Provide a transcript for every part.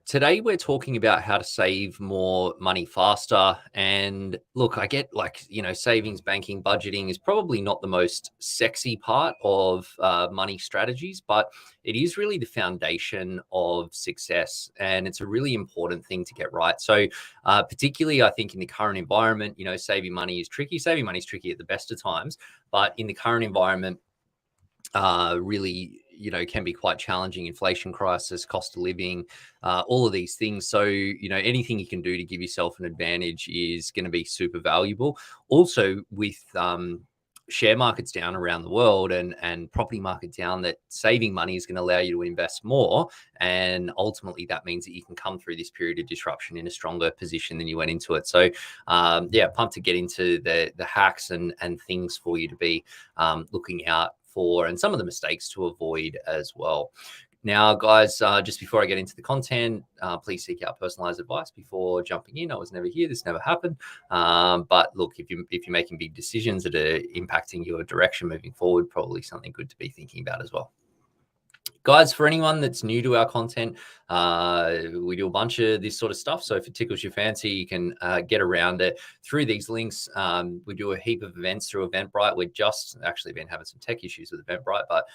Today we're talking about how to save more money faster. And look, I get savings, banking, budgeting is probably not the most sexy part of money strategies, but it is really the foundation of success. And it's a really important thing to get right. So particularly, I think in the current environment, saving money is tricky. Saving money is tricky at the best of times, but in the current environment, really can be quite challenging. Inflation crisis, cost of living, all of these things. So anything you can do to give yourself an advantage is going to be super valuable. Also with share markets down around the world and property market down, that saving money is going to allow you to invest more, and ultimately that means that you can come through this period of disruption in a stronger position than you went into it. So pumped to get into the hacks and things for you to be looking out for, and some of the mistakes to avoid as well. Now, guys, just before I get into the content, please seek out personalized advice before jumping in. I was never here. This never happened. But look, if you're making big decisions that are impacting your direction moving forward, probably something good to be thinking about as well. Guys, for anyone that's new to our content, we do a bunch of this sort of stuff. So if it tickles your fancy, you can get around it through these links. We do a heap of events through Eventbrite. We're just actually been having some tech issues with Eventbrite, but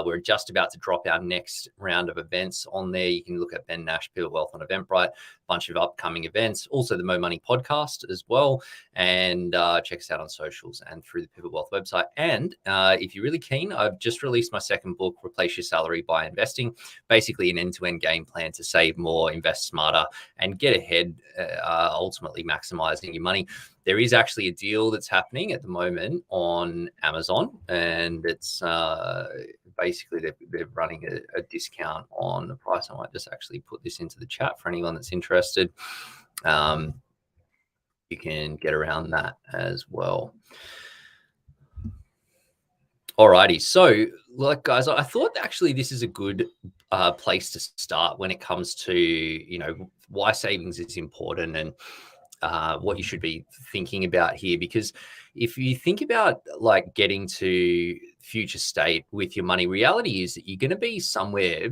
we're just about to drop our next round of events on there. You can look at Ben Nash Pivot Wealth on Eventbrite, a bunch of upcoming events, also the Mo Money podcast as well. And check us out on socials and through the Pivot Wealth website. And if you're really keen, I've just released my second book, Replace Your Salary by Investing, basically an end-to-end game plan to save more, invest smarter, and get ahead, ultimately maximizing your money. There is actually a deal that's happening at the moment on Amazon, and it's basically they're running a discount on the price. I might just actually put this into the chat for anyone that's interested. You can get around that as well. Alrighty, so guys, I thought actually this is a good place to start when it comes to why savings is important and what you should be thinking about here. Because if you think about getting to future state with your money, reality is that you're going to be somewhere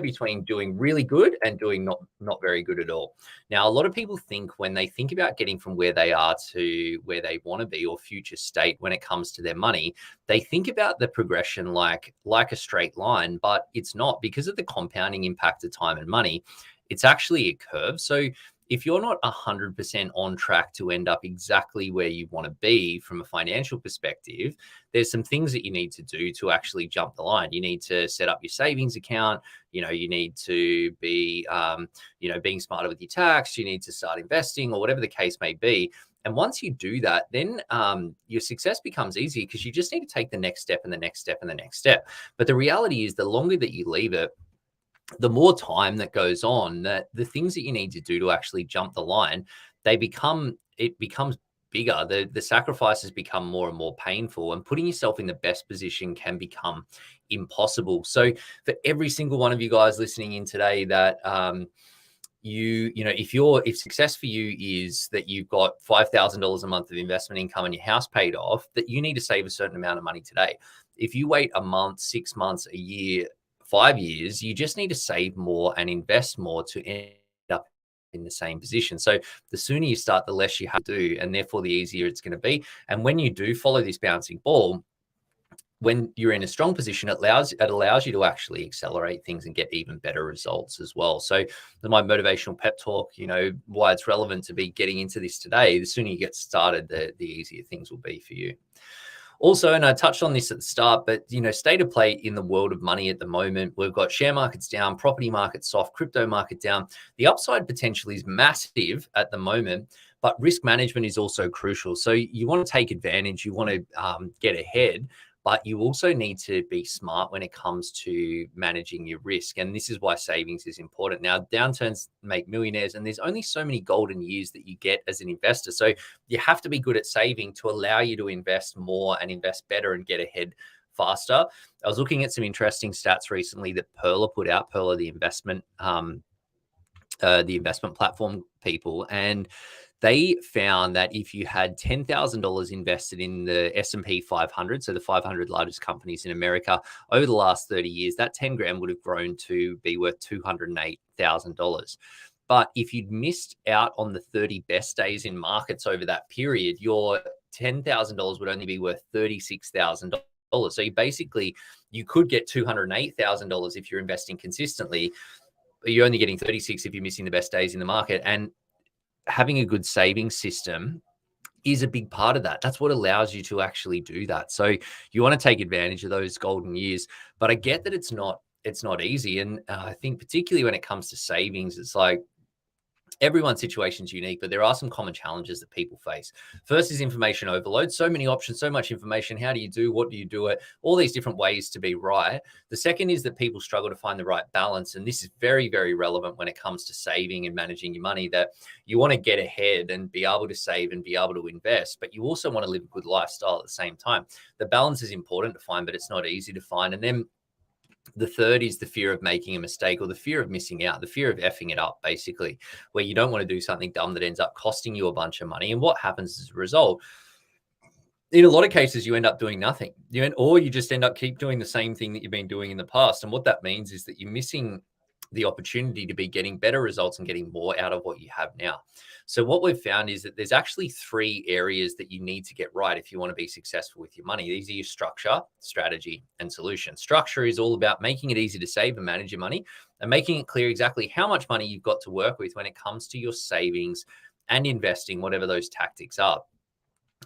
between doing really good and doing not very good at all. Now, a lot of people think when they think about getting from where they are to where they want to be, or future state when it comes to their money, they think about the progression like a straight line, but it's not, because of the compounding impact of time and money. It's actually a curve. So if you're not 100% on track to end up exactly where you want to be from a financial perspective, there's some things that you need to do to actually jump the line. You need to set up your savings account. You need to be, being smarter with your tax. You need to start investing, or whatever the case may be. And once you do that, then your success becomes easy, because you just need to take the next step and the next step and the next step. But the reality is, the longer that you leave it, the more time that goes on, that the things that you need to do to actually jump the line, it becomes bigger. The sacrifices become more and more painful, and putting yourself in the best position can become impossible. So for every single one of you guys listening in today, that if success for you is that you've got $5,000 a month of investment income and your house paid off, that you need to save a certain amount of money today. If you wait a month, 6 months, a year, 5 years, you just need to save more and invest more to end up in the same position. So the sooner you start, the less you have to do, and therefore the easier it's going to be. And when you do follow this bouncing ball, when you're in a strong position, it allows you to actually accelerate things and get even better results as well. So my motivational pep talk, why it's relevant to be getting into this today, the sooner you get started, the easier things will be for you. Also, and I touched on this at the start, but state of play in the world of money at the moment, we've got share markets down, property market soft, crypto market down. The upside potential is massive at the moment, but risk management is also crucial. So you want to take advantage, you want to get ahead, but you also need to be smart when it comes to managing your risk. And this is why savings is important. Now, downturns make millionaires, and there's only so many golden years that you get as an investor. So you have to be good at saving to allow you to invest more and invest better and get ahead faster. I was looking at some interesting stats recently that Pearler put out. Pearler, the investment platform people, and They found that if you had $10,000 invested in the S&P 500, so the 500 largest companies in America, over the last 30 years, that 10 grand would have grown to be worth $208,000. But if you'd missed out on the 30 best days in markets over that period, your $10,000 would only be worth $36,000. So you could get $208,000 if you're investing consistently, but you're only getting 36 if you're missing the best days in the market. And having a good savings system is a big part of that. That's what allows you to actually do that. So you want to take advantage of those golden years, but I get that it's not easy. And I think particularly when it comes to savings, it's like everyone's situation is unique, but there are some common challenges that people face. First is information overload. So many options, so much information. How do you do? What do you do it? All these different ways to be right. The second is that people struggle to find the right balance. And this is very, very relevant when it comes to saving and managing your money, that you want to get ahead and be able to save and be able to invest, but you also want to live a good lifestyle at the same time. The balance is important to find, but it's not easy to find. And then the third is the fear of making a mistake, or the fear of missing out, the fear of effing it up, basically, where you don't want to do something dumb that ends up costing you a bunch of money. And what happens as a result? In a lot of cases, you end up doing nothing, or you just end up keep doing the same thing that you've been doing in the past. And what that means is that you're missing the opportunity to be getting better results and getting more out of what you have now. So what we've found is that there's actually 3 areas that you need to get right if you want to be successful with your money. These are your structure, strategy, and solution. Structure is all about making it easy to save and manage your money, and making it clear exactly how much money you've got to work with when it comes to your savings and investing, whatever those tactics are.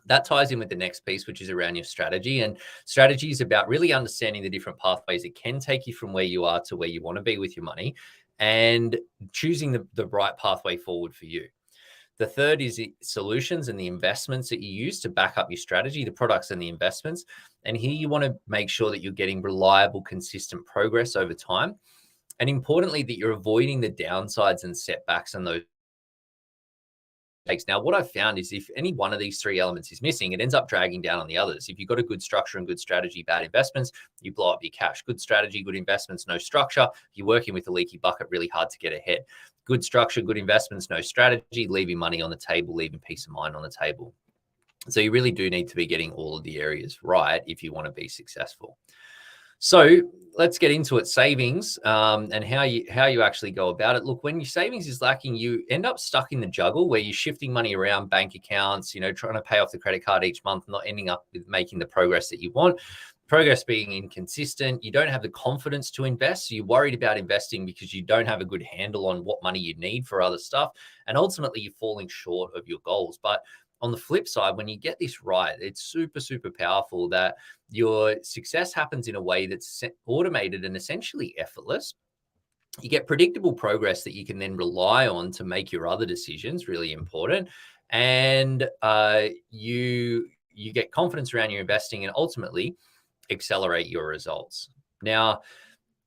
That ties in with the next piece, which is around your strategy. And strategy is about really understanding the different pathways it can take you from where you are to where you want to be with your money, and choosing the right pathway forward for you. The third is the solutions and the investments that you use to back up your strategy, the products and the investments. And here you want to make sure that you're getting reliable, consistent progress over time. And importantly, that you're avoiding the downsides and setbacks and those. Now, what I've found is if any one of these 3 elements is missing, it ends up dragging down on the others. If you've got a good structure and good strategy, bad investments, you blow up your cash. Good strategy, good investments, no structure, you're working with a leaky bucket, really hard to get ahead. Good structure, good investments, no strategy, leaving money on the table, leaving peace of mind on the table. So you really do need to be getting all of the areas right if you want to be successful. So let's get into it. Savings and how you actually go about it. Look, when your savings is lacking, you end up stuck in the juggle where you're shifting money around bank accounts, trying to pay off the credit card each month, not ending up with making the progress that you want. Progress being inconsistent. You don't have the confidence to invest. So you're worried about investing because you don't have a good handle on what money you need for other stuff. And ultimately, you're falling short of your goals. But on the flip side, when you get this right, it's super, super powerful that your success happens in a way that's automated and essentially effortless. You get predictable progress that you can then rely on to make your other decisions, really important. And you get confidence around your investing and ultimately accelerate your results. Now,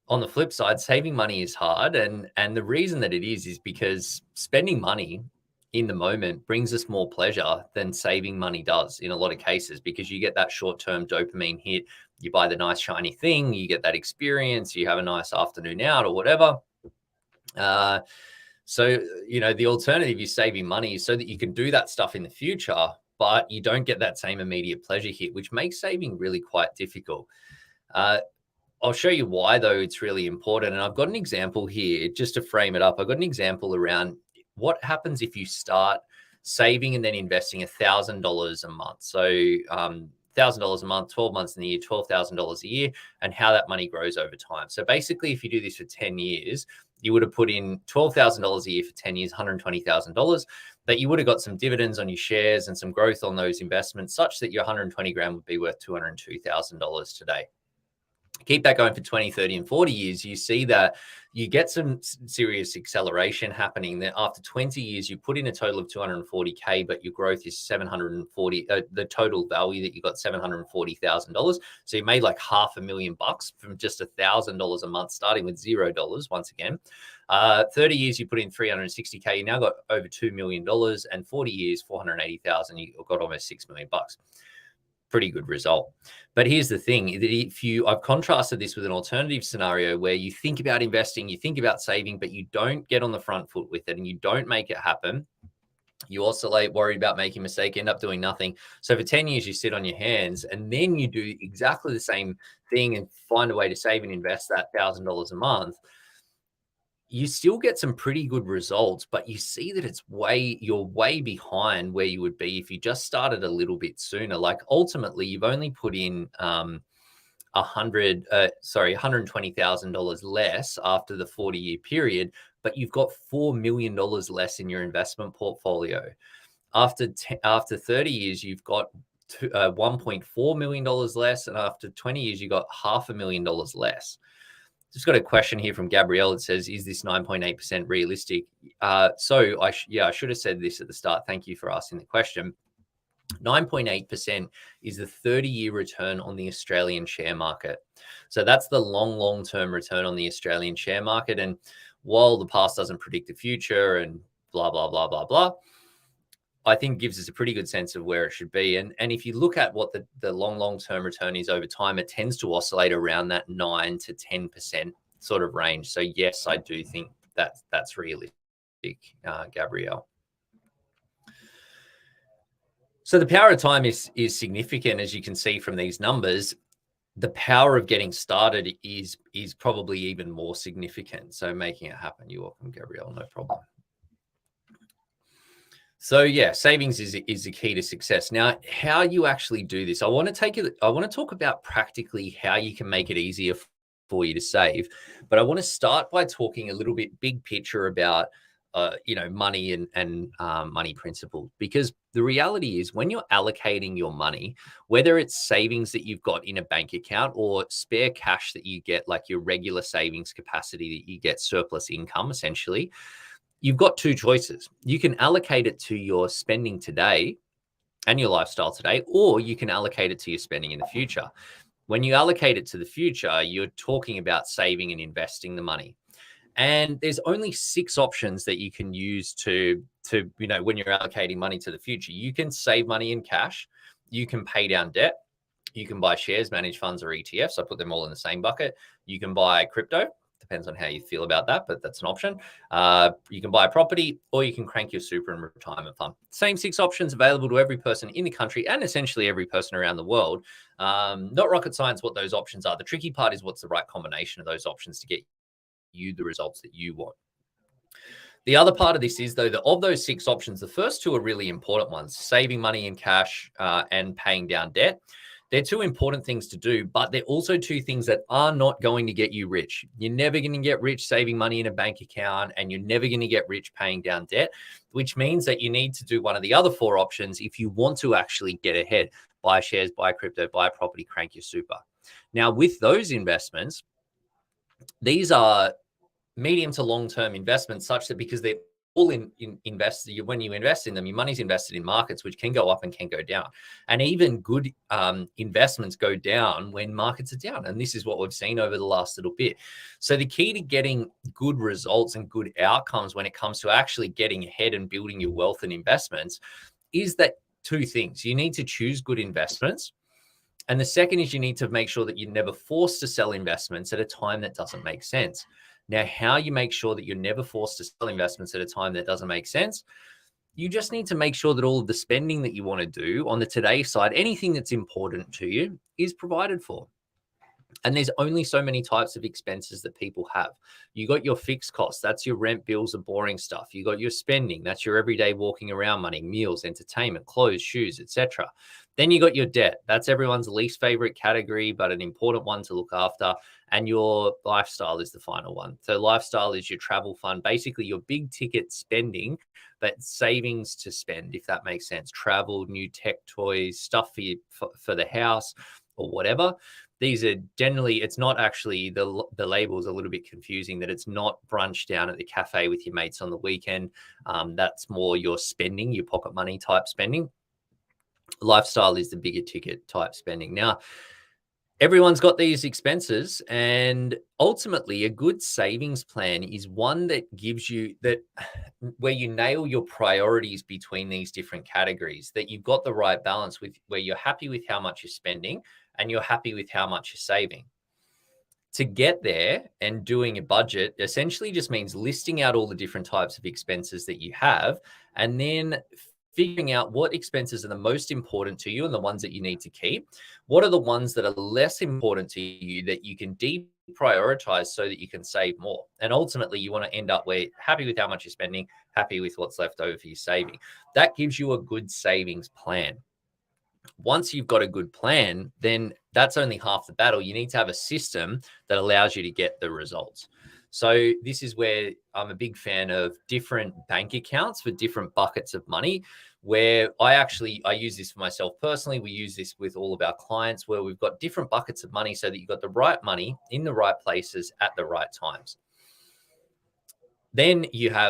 on the flip side, saving money is hard. And the reason that it is because spending money in the moment brings us more pleasure than saving money does in a lot of cases, because you get that short-term dopamine hit. You buy the nice shiny thing, you get that experience, you have a nice afternoon out or whatever. So, the alternative is saving money so that you can do that stuff in the future, but you don't get that same immediate pleasure hit, which makes saving really quite difficult. I'll show you why, though, it's really important. And I've got an example here just to frame it up. I've got an example around what happens if you start saving and then investing $1,000 a month. So $1,000 a month, 12 months in the year, $12,000 a year, and how that money grows over time. So basically, if you do this for 10 years, you would have put in $12,000 a year for 10 years, $120,000, that you would have got some dividends on your shares and some growth on those investments, such that your 120 grand would be worth $202,000 today. Keep that going for 20, 30, and 40 years, you see that you get some serious acceleration happening. That after 20 years, you put in a total of 240K, but your growth is 740, the total value that you got $740,000. So you made like $500,000 from just $1,000 a month, starting with $0 once again. 30 years, you put in 360K, you now got over $2 million, and 40 years, 480,000, you got almost $6 million. Pretty good result. But here's the thing, that I've contrasted this with an alternative scenario where you think about investing, you think about saving, but you don't get on the front foot with it and you don't make it happen. You oscillate, worried about making a mistake, end up doing nothing. So for 10 years, you sit on your hands, and then you do exactly the same thing and find a way to save and invest that $1,000 a month. You still get some pretty good results, but you see that you're way behind where you would be if you just started a little bit sooner. Like ultimately, you've only put in $120,000 less after the 40-year period, but you've got $4 million less in your investment portfolio. After 30 years, you've got $1.4 million less, and after 20 years, you got $500,000 less. Just got a question here from Gabrielle. It says, is this 9.8% realistic? So I should have said this at the start. Thank you for asking the question. 9.8% is the 30-year return on the Australian share market. So that's the long-term return on the Australian share market. And while the past doesn't predict the future and blah, blah, blah, blah, blah, I think gives us a pretty good sense of where it should be. And if you look at what the long-term return is over time, it tends to oscillate around that 9 to 10% sort of range. So yes, I do think that's realistic, Gabrielle. So the power of time is significant, as you can see from these numbers. The power of getting started is probably even more significant. So making it happen. You're welcome, Gabrielle. No problem. So yeah, savings is the key to success. Now, how you actually do this, I want to talk about practically how you can make it easier for you to save. But I want to start by talking a little bit big picture about money and money principles, because the reality is when you're allocating your money, whether it's savings that you've got in a bank account or spare cash that you get, like your regular savings capacity that you get, surplus income, essentially, you've got two choices. You can allocate it to your spending today and your lifestyle today, or you can allocate it to your spending in the future. When you allocate it to the future, you're talking about saving and investing the money. And there's only 6 options that you can use to when you're allocating money to the future. You can save money in cash. You can pay down debt. You can buy shares, managed funds, or ETFs. I put them all in the same bucket. You can buy crypto. Depends on how you feel about that, but that's an option. You can buy a property, or you can crank your super and retirement fund. Same 6 options available to every person in the country and essentially every person around the world. Not rocket science what those options are. The tricky part is what's the right combination of those options to get you the results that you want. The other part of this is, though, that of those 6 options, the first 2 are really important ones: saving money in cash and paying down debt. They're 2 important things to do, but they're also 2 things that are not going to get you rich. You're never going to get rich saving money in a bank account, and you're never going to get rich paying down debt, which means that you need to do one of the other 4 options if you want to actually get ahead. Buy shares, buy crypto, buy a property, crank your super. Now, with those investments, these are medium to long-term investments, such that because they're all when you invest in them, your money's invested in markets which can go up and can go down. And even good investments go down when markets are down. And this is what we've seen over the last little bit. So the key to getting good results and good outcomes when it comes to actually getting ahead and building your wealth and investments is that 2 things. You need to choose good investments. And the second is you need to make sure that you're never forced to sell investments at a time that doesn't make sense. Now, how you make sure that you're never forced to sell investments at a time that doesn't make sense, you just need to make sure that all of the spending that you want to do on the today side, anything that's important to you, is provided for. And there's only so many types of expenses that people have. You got your fixed costs. That's your rent, bills, the boring stuff. You got your spending. That's your everyday walking around money, meals, entertainment, clothes, shoes, etc. Then you got your debt. That's everyone's least favorite category, but an important one to look after. And your lifestyle is the final one. So lifestyle is your travel fund, basically your big ticket spending, but savings to spend, if that makes sense. Travel, new tech toys, stuff for the house or whatever. These are generally, it's not actually, the label's a little bit confusing, that it's not brunch down at the cafe with your mates on the weekend. That's more your spending, your pocket money type spending. Lifestyle is the bigger ticket type spending. Now, everyone's got these expenses, and ultimately a good savings plan is one that gives you that, where you nail your priorities between these different categories, that you've got the right balance with, where you're happy with how much you're spending and you're happy with how much you're saving. To get there and doing a budget essentially just means listing out all the different types of expenses that you have, and then figuring out what expenses are the most important to you and the ones that you need to keep. What are the ones that are less important to you that you can deprioritize so that you can save more? And ultimately, you want to end up where happy with how much you're spending, happy with what's left over for your saving. That gives you a good savings plan. Once you've got a good plan, then that's only half the battle. You need to have a system that allows you to get the results. So this is where I'm a big fan of different bank accounts for different buckets of money, where I use this for myself personally. We use this with all of our clients, where we've got different buckets of money so that you've got the right money in the right places at the right times. Then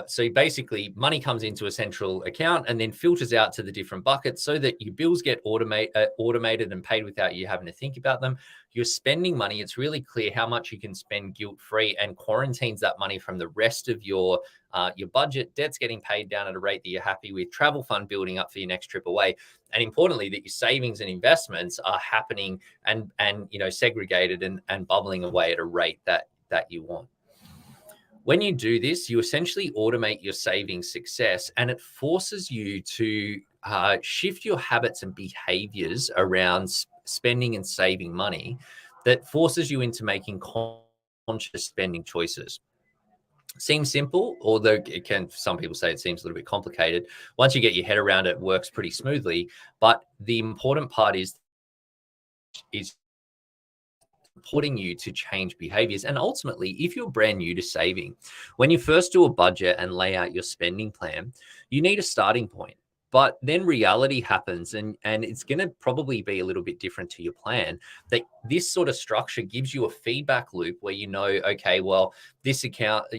so basically money comes into a central account and then filters out to the different buckets so that your bills get automated and paid without you having to think about them. You're spending money. It's really clear how much you can spend guilt-free, and quarantines that money from the rest of your budget. Debt's getting paid down at a rate that you're happy with. Travel fund building up for your next trip away. And importantly, that your savings and investments are happening and segregated and bubbling away at a rate that you want. When you do this, you essentially automate your savings success, and it forces you to shift your habits and behaviors around spending and saving money. That forces you into making conscious spending choices. Seems simple, although some people say it seems a little bit complicated. Once you get your head around it, it works pretty smoothly. But the important part is supporting you to change behaviors. And ultimately, if you're brand new to saving, when you first do a budget and lay out your spending plan, you need a starting point. But then reality happens, and it's going to probably be a little bit different to your plan. That this sort of structure gives you a feedback loop where okay, well, this account's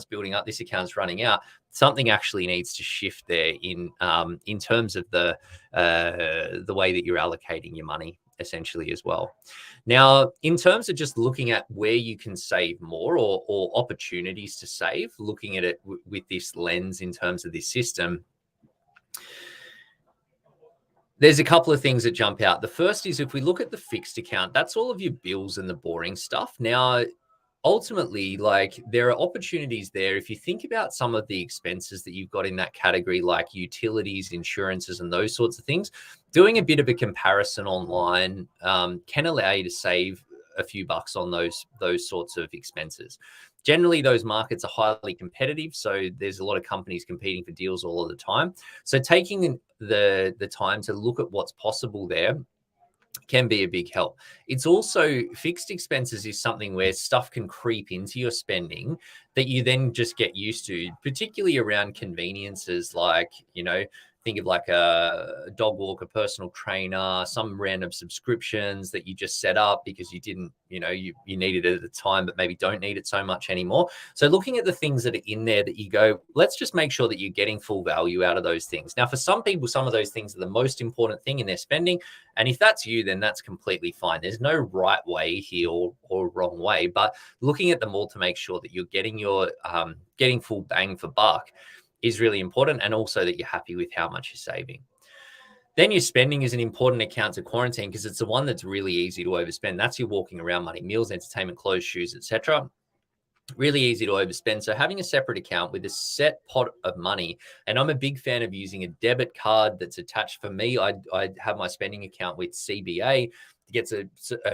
building up, this account's running out. Something actually needs to shift there in terms of the way that you're allocating your money, essentially, as well. Now, in terms of just looking at where you can save more or opportunities to save, looking at it with this lens in terms of this system, there's a couple of things that jump out. The first is, if we look at the fixed account, that's all of your bills and the boring stuff. Now, ultimately, there are opportunities there. If you think about some of the expenses that you've got in that category, like utilities, insurances, and those sorts of things, doing a bit of a comparison online can allow you to save a few bucks on those sorts of expenses. Generally, those markets are highly competitive, so there's a lot of companies competing for deals all of the time. So taking the time to look at what's possible there can be a big help. It's also, fixed expenses is something where stuff can creep into your spending that you then just get used to, particularly around conveniences, like, think of like a dog walk, a personal trainer, some random subscriptions that you just set up because you didn't, you needed it at the time, but maybe don't need it so much anymore. So looking at the things that are in there that you go, let's just make sure that you're getting full value out of those things. Now, for some people, some of those things are the most important thing in their spending. And if that's you, then that's completely fine. There's no right way here or wrong way, but looking at them all to make sure that you're getting your getting full bang for buck is really important, and also that you're happy with how much you're saving. Then your spending is an important account to quarantine because it's the one that's really easy to overspend. That's your walking around money: meals, entertainment, clothes, shoes, etc. Really easy to overspend. So having a separate account with a set pot of money, and I'm a big fan of using a debit card that's attached. For me, I have my spending account with CBA. It gets a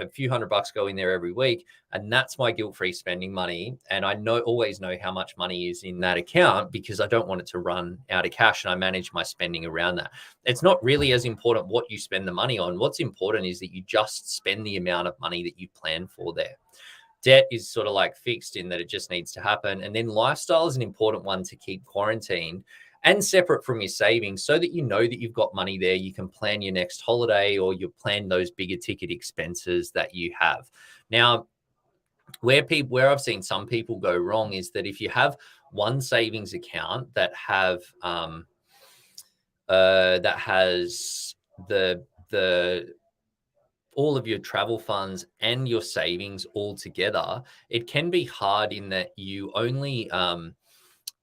few $100 go in there every week, and that's my guilt-free spending money. And I always know how much money is in that account because I don't want it to run out of cash, and I manage my spending around that. It's not really as important what you spend the money on. What's important is that you just spend the amount of money that you plan for there. Debt is sort of like fixed in that it just needs to happen. And then lifestyle is an important one to keep quarantined and separate from your savings so that you know that you've got money there. You can plan your next holiday, or you plan those bigger ticket expenses that you have. Now, where I've seen some people go wrong is that if you have one savings account that has the all of your travel funds and your savings all together, it can be hard in that you only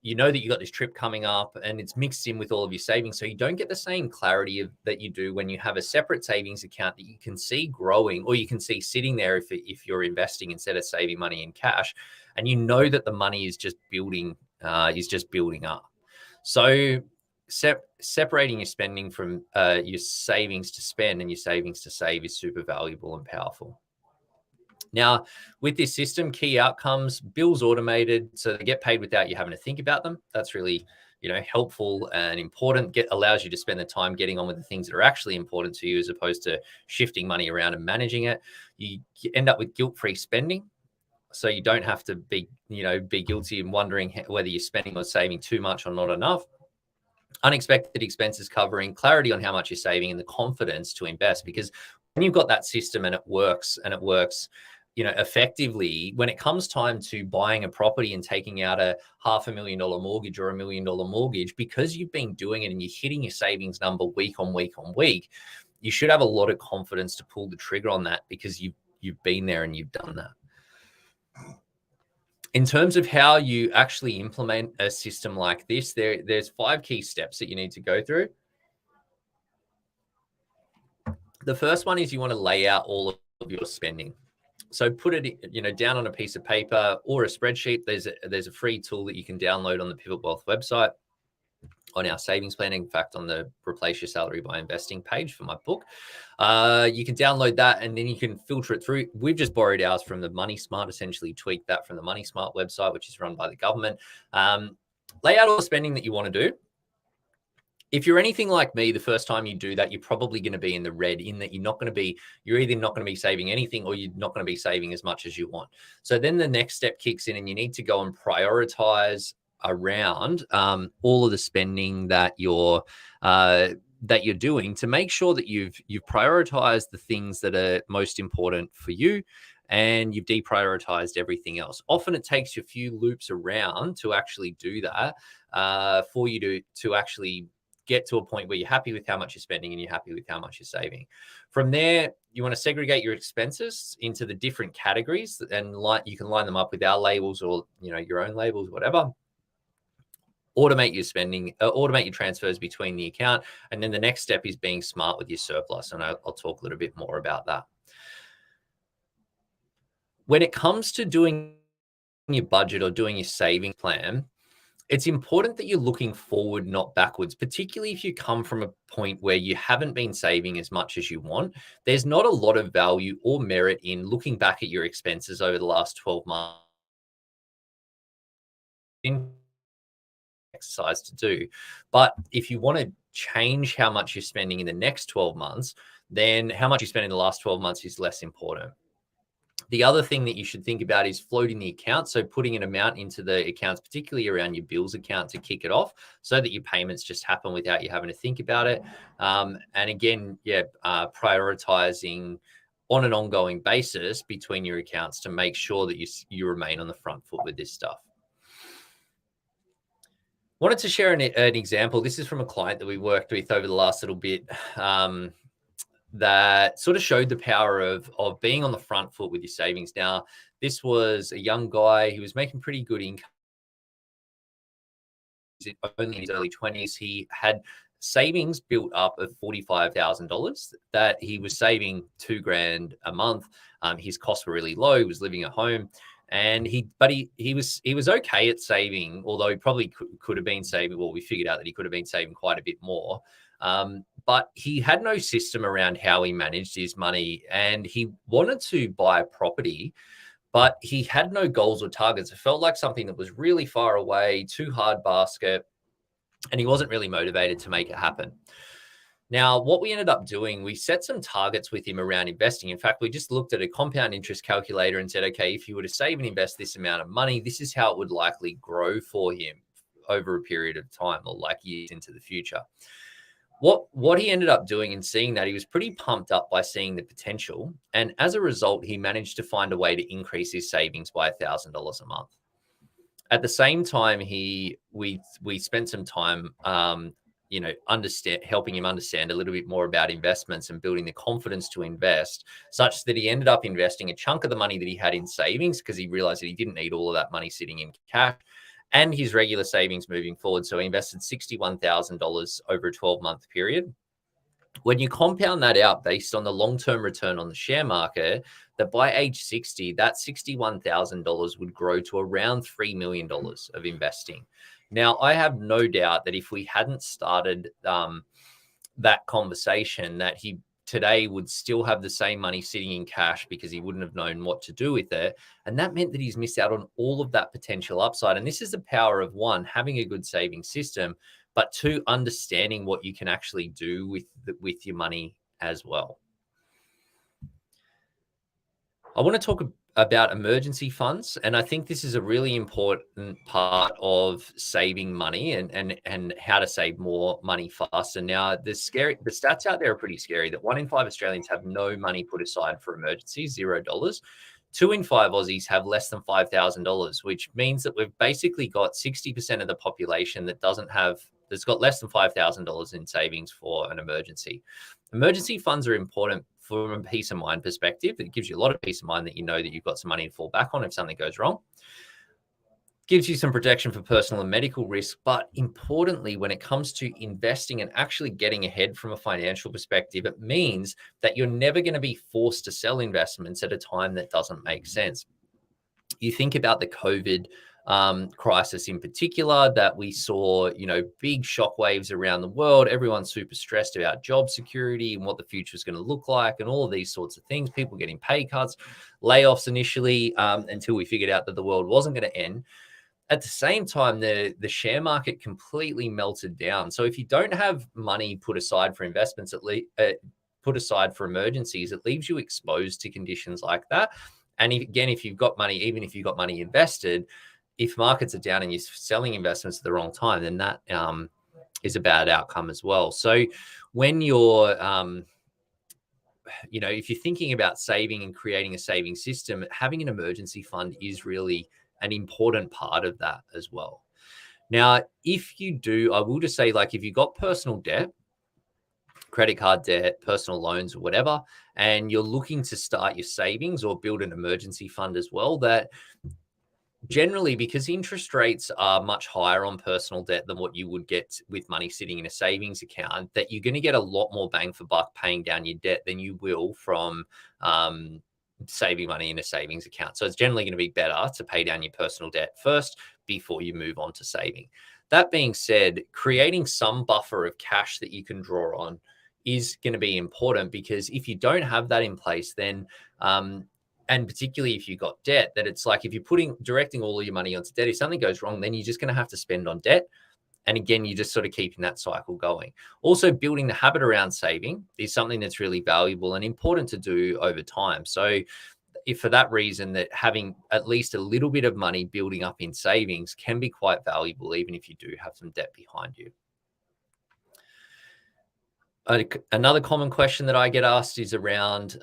you know that you got this trip coming up and it's mixed in with all of your savings. So you don't get the same clarity that you do when you have a separate savings account that you can see growing, or you can see sitting there if you're investing instead of saving money in cash, and you know that the money is just building up. So separating your spending from your savings to spend and your savings to save is super valuable and powerful. Now, with this system, key outcomes, bills automated, so they get paid without you having to think about them. That's really, helpful and important. Allows you to spend the time getting on with the things that are actually important to you, as opposed to shifting money around and managing it. You end up with guilt-free spending, so you don't have to be guilty and wondering whether you're spending or saving too much or not enough. Unexpected expenses covering, clarity on how much you're saving, and the confidence to invest. Because when you've got that system and it works effectively, when it comes time to buying a property and taking out a $500,000 mortgage or $1 million mortgage, because you've been doing it and you're hitting your savings number week on week on week, you should have a lot of confidence to pull the trigger on that, because you've been there and you've done that. In terms of how you actually implement a system like this, there's 5 key steps that you need to go through. The first one is you want to lay out all of your spending. So put it, down on a piece of paper or a spreadsheet. There's a free tool that you can download on the Pivot Wealth website, on our savings planning. In fact, on the Replace Your Salary by Investing page for my book, you can download that and then you can filter it through. We've just borrowed ours from the Money Smart, essentially tweaked that from the Money Smart website, which is run by the government. Lay out all the spending that you want to do. If you're anything like me, the first time you do that, you're probably going to be in the red, in that you're either not going to be saving anything, or you're not going to be saving as much as you want. So then the next step kicks in and you need to go and prioritize around all of the spending that you're doing, to make sure that you've prioritized the things that are most important for you, and you've deprioritized everything else. Often it takes you a few loops around to actually do that, for you to actually get to a point where you're happy with how much you're spending and you're happy with how much you're saving. From there, you want to segregate your expenses into the different categories, and you can line them up with our labels, or your own labels, whatever. Automate your spending, automate your transfers between the account. And then the next step is being smart with your surplus. And I'll talk a little bit more about that. When it comes to doing your budget or doing your saving plan, it's important that you're looking forward, not backwards, particularly if you come from a point where you haven't been saving as much as you want. There's not a lot of value or merit in looking back at your expenses over the last 12 months. Exercise to do. But if you want to change how much you're spending in the next 12 months, then how much you spend in the last 12 months is less important. The other thing that you should think about is floating the account. So putting an amount into the accounts, particularly around your bills account, to kick it off, so that your payments just happen without you having to think about it. And again, prioritizing on an ongoing basis between your accounts to make sure that you remain on the front foot with this stuff. Wanted to share an example. This is from a client that we worked with over the last little bit, that sort of showed the power of being on the front foot with your savings. Now, this was a young guy who was making pretty good income. Only in his early 20s. He had savings built up of $45,000 that he was saving $2,000 a month. His costs were really low. He was living at home. And he was okay at saving, although he probably could have been saving. Well, we figured out that he could have been saving quite a bit more. But he had no system around how he managed his money, and he wanted to buy a property, but he had no goals or targets. It felt like something that was really far away, too hard basket, and he wasn't really motivated to make it happen. Now, what we ended up doing, we set some targets with him around investing. In fact, we just looked at a compound interest calculator and said, okay, if you were to save and invest this amount of money, this is how it would likely grow for him over a period of time, or like years into the future. What he ended up doing and seeing that, he was pretty pumped up by seeing the potential. And as a result, he managed to find a way to increase his savings by $1,000 a month. At the same time, we spent some time, helping him understand a little bit more about investments and building the confidence to invest, such that he ended up investing a chunk of the money that he had in savings, because he realized that he didn't need all of that money sitting in cash. and his regular savings moving forward. So he invested $61,000 over a 12-month period. When you compound that out based on the long-term return on the share market, that by age 60, that $61,000 would grow to around $3 million of investing. Now, I have no doubt that if we hadn't started that conversation, that he today would still have the same money sitting in cash because he wouldn't have known what to do with it. And that meant that he's missed out on all of that potential upside. And this is the power of, one, having a good saving system, but two, understanding what you can actually do with your money as well. I want to talk about emergency funds, and I think this is a really important part of saving money and how to save more money faster. Now, the stats out there are pretty scary. That 1 in 5 Australians have no money put aside for emergencies, $0. 2 in 5 Aussies have less than $5,000, which means that we've basically got 60% of the population that's got less than $5,000 in savings for an emergency. Emergency funds are important from a peace of mind perspective. It gives you a lot of peace of mind that you know that you've got some money to fall back on if something goes wrong. Gives you some protection for personal and medical risk. But importantly, when it comes to investing and actually getting ahead from a financial perspective, it means that you're never going to be forced to sell investments at a time that doesn't make sense. You think about the COVID crisis in particular, that we saw, big shockwaves around the world. Everyone's super stressed about job security and what the future is going to look like and all of these sorts of things. People getting pay cuts, layoffs initially, until we figured out that the world wasn't going to end. At the same time, the share market completely melted down. So if you don't have money put aside for investments, put aside for emergencies, it leaves you exposed to conditions like that. And if you've got money, even if you've got money invested, if markets are down and you're selling investments at the wrong time, then that is a bad outcome as well. So when you're, if you're thinking about saving and creating a saving system, having an emergency fund is really an important part of that as well. Now, if you do, I will just say, if you've got personal debt, credit card debt, personal loans, or whatever, and you're looking to start your savings or build an emergency fund as well, that generally, because interest rates are much higher on personal debt than what you would get with money sitting in a savings account, that you're going to get a lot more bang for buck paying down your debt than you will from saving money in a savings account. So it's generally going to be better to pay down your personal debt first before you move on to saving. That being said, creating some buffer of cash that you can draw on is going to be important, because if you don't have that in place, then and particularly if you've got debt, that it's like if you're directing all of your money onto debt, if something goes wrong, then you're just going to have to spend on debt. And again, you're just sort of keeping that cycle going. Also, building the habit around saving is something that's really valuable and important to do over time. So if for that reason, that having at least a little bit of money building up in savings can be quite valuable, even if you do have some debt behind you. Another common question that I get asked is around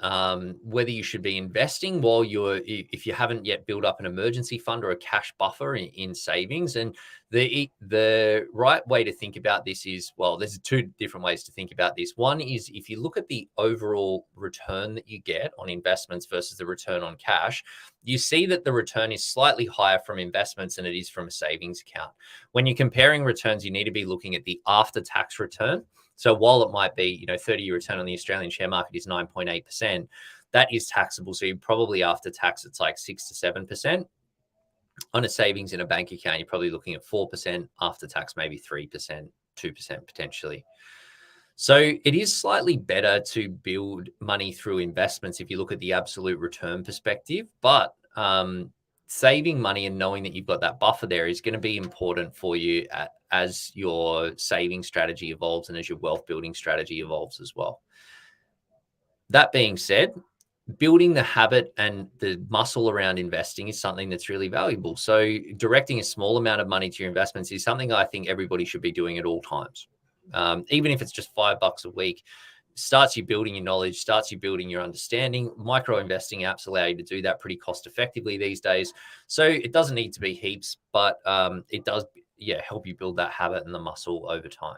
whether you should be investing if you haven't yet built up an emergency fund or a cash buffer in savings. And the right way to think about this is, there's 2 different ways to think about this. One is, if you look at the overall return that you get on investments versus the return on cash, you see that the return is slightly higher from investments than it is from a savings account. When you're comparing returns, you need to be looking at the after-tax return. So while it might be, 30-year return on the Australian share market is 9.8%, that is taxable. So you probably after tax, it's like 6 to 7%. On a savings in a bank account, you're probably looking at 4%, after tax, maybe 3%, 2% potentially. So it is slightly better to build money through investments if you look at the absolute return perspective, but saving money and knowing that you've got that buffer there is going to be important for you as your saving strategy evolves and as your wealth building strategy evolves as well. That being said, building the habit and the muscle around investing is something that's really valuable. So directing a small amount of money to your investments is something I think everybody should be doing at all times. Even if it's just $5 a week, starts you building your knowledge, starts you building your understanding. Micro investing apps allow you to do that pretty cost effectively these days. So it doesn't need to be heaps, but it does help you build that habit and the muscle over time.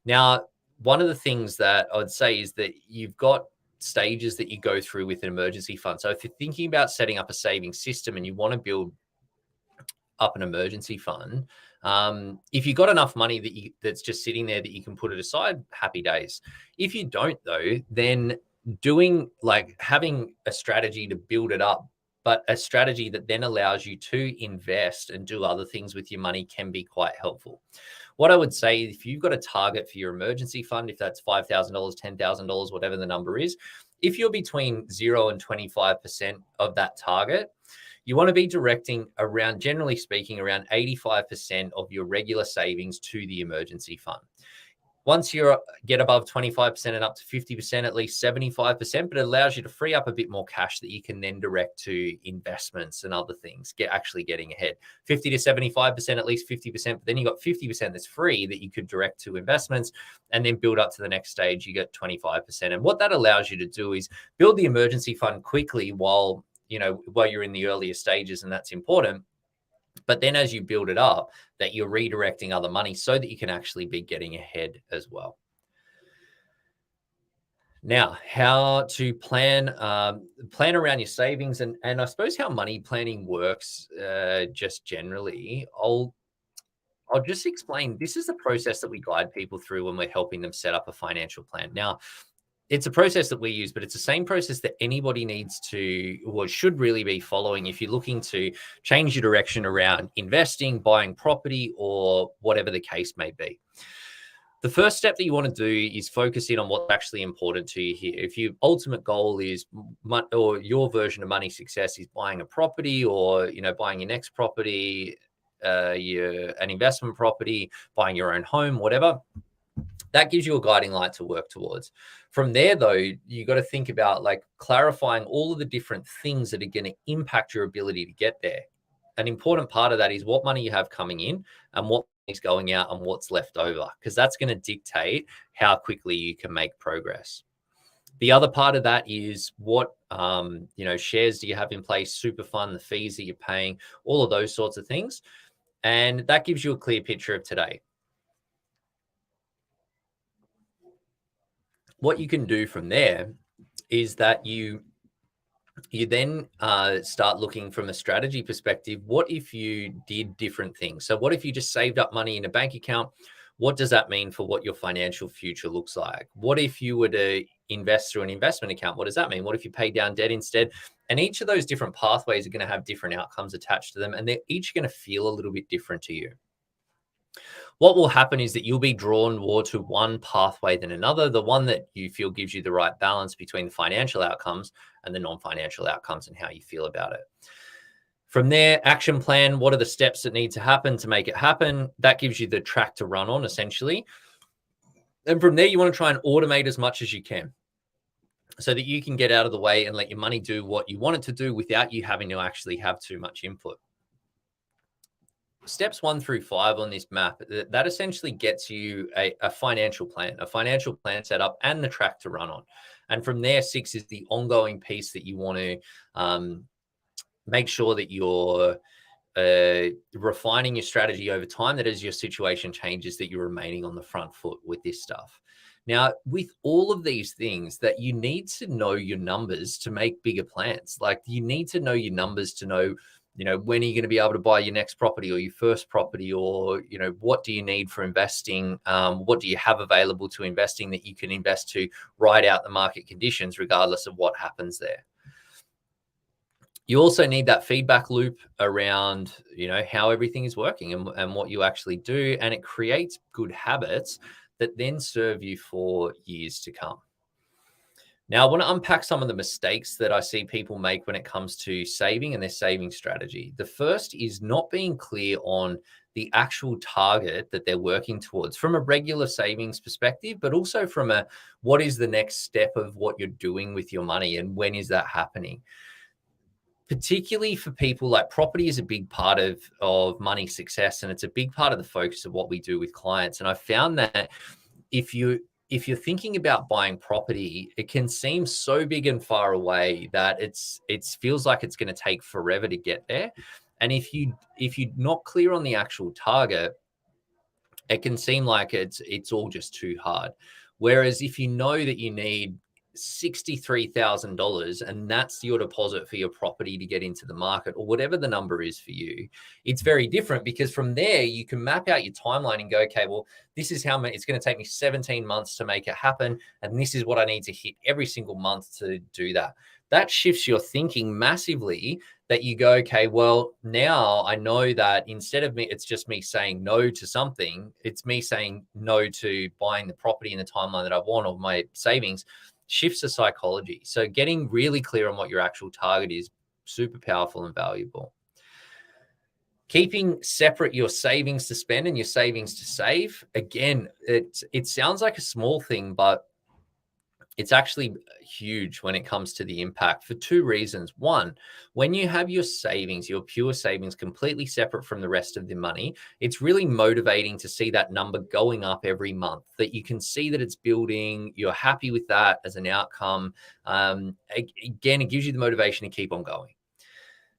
Now, one of the things that I would say is that you've got stages that you go through with an emergency fund. So if you're thinking about setting up a savings system and you want to build up an emergency fund, if you've got enough money that's just sitting there that you can put it aside, happy days. If you don't, though, then having a strategy to build it up, but a strategy that then allows you to invest and do other things with your money can be quite helpful. What I would say, if you've got a target for your emergency fund, if that's $5,000, $10,000, whatever the number is, if you're between 0 and 25% of that target, you want to be directing around, generally speaking, around 85% of your regular savings to the emergency fund. Once you get above 25% and up to 50%, at least 75%, but it allows you to free up a bit more cash that you can then direct to investments and other things, actually getting ahead. 50 to 75%, at least 50%, but then you got 50% that's free that you could direct to investments, and then build up to the next stage, you get 25%. And what that allows you to do is build the emergency fund quickly while you're in the earlier stages, and that's important. But then as you build it up, that you're redirecting other money so that you can actually be getting ahead as well. Now, how to plan around your savings, and I suppose how money planning works just generally. I'll just explain. This is the process that we guide people through when we're helping them set up a financial plan. Now, it's a process that we use, but it's the same process that anybody needs to, or should really be following if you're looking to change your direction around investing, buying property, or whatever the case may be. The first step that you want to do is focus in on what's actually important to you here. If your ultimate goal is, or your version of money success is buying a property, or buying your next property, an investment property, buying your own home, whatever, that gives you a guiding light to work towards. From there, though, you got to think about clarifying all of the different things that are going to impact your ability to get there. An important part of that is what money you have coming in and what is going out and what's left over, because that's going to dictate how quickly you can make progress. The other part of that is what shares do you have in place, super fund, the fees that you're paying, all of those sorts of things. And that gives you a clear picture of today. What you can do from there is that you then start looking from a strategy perspective. What if you did different things? So what if you just saved up money in a bank account? What does that mean for what your financial future looks like? What if you were to invest through an investment account? What does that mean? What if you pay down debt instead? And each of those different pathways are going to have different outcomes attached to them, and they're each going to feel a little bit different to you. What will happen is that you'll be drawn more to one pathway than another, the one that you feel gives you the right balance between the financial outcomes and the non-financial outcomes and how you feel about it. From there, action plan, what are the steps that need to happen to make it happen? That gives you the track to run on, essentially. And from there, you want to try and automate as much as you can so that you can get out of the way and let your money do what you want it to do without you having to actually have too much input. Steps 1 through 5 on this map, that essentially gets you a financial plan set up and the track to run on. And from there, 6 is the ongoing piece that you want to make sure that you're refining your strategy over time, that as your situation changes, that you're remaining on the front foot with this stuff. Now, with all of these things, that you need to know your numbers to make bigger plans. You need to know your numbers to know, when are you going to be able to buy your next property or your first property, or, what do you need for investing? What do you have available to investing that you can invest to ride out the market conditions, regardless of what happens there? You also need that feedback loop around, how everything is working and what you actually do. And it creates good habits that then serve you for years to come. Now, I want to unpack some of the mistakes that I see people make when it comes to saving and their saving strategy. The first is not being clear on the actual target that they're working towards from a regular savings perspective, but also from what is the next step of what you're doing with your money and when is that happening? Particularly for people, like property is a big part of money success, and it's a big part of the focus of what we do with clients. And I found that if you're thinking about buying property, it can seem so big and far away that it feels like it's going to take forever to get there. And if you're not clear on the actual target, it can seem like it's all just too hard. Whereas if you know that you need $63,000 and that's your deposit for your property to get into the market, or whatever the number is for you, it's very different, because from there you can map out your timeline and go, okay, well, this is how many, it's going to take me 17 months to make it happen. And this is what I need to hit every single month to do that. That shifts your thinking massively, that you go, okay, well, now I know that instead of me, it's just me saying no to something, it's me saying no to buying the property in the timeline that I want, or my savings. Shifts the psychology. So getting really clear on what your actual target is, super powerful and valuable. Keeping separate your savings to spend and your savings to save. Again, it sounds like a small thing, but it's actually huge when it comes to the impact, for two reasons. One, when you have your savings, your pure savings, completely separate from the rest of the money, it's really motivating to see that number going up every month, that you can see that it's building. You're happy with that as an outcome. Again, it gives you the motivation to keep on going.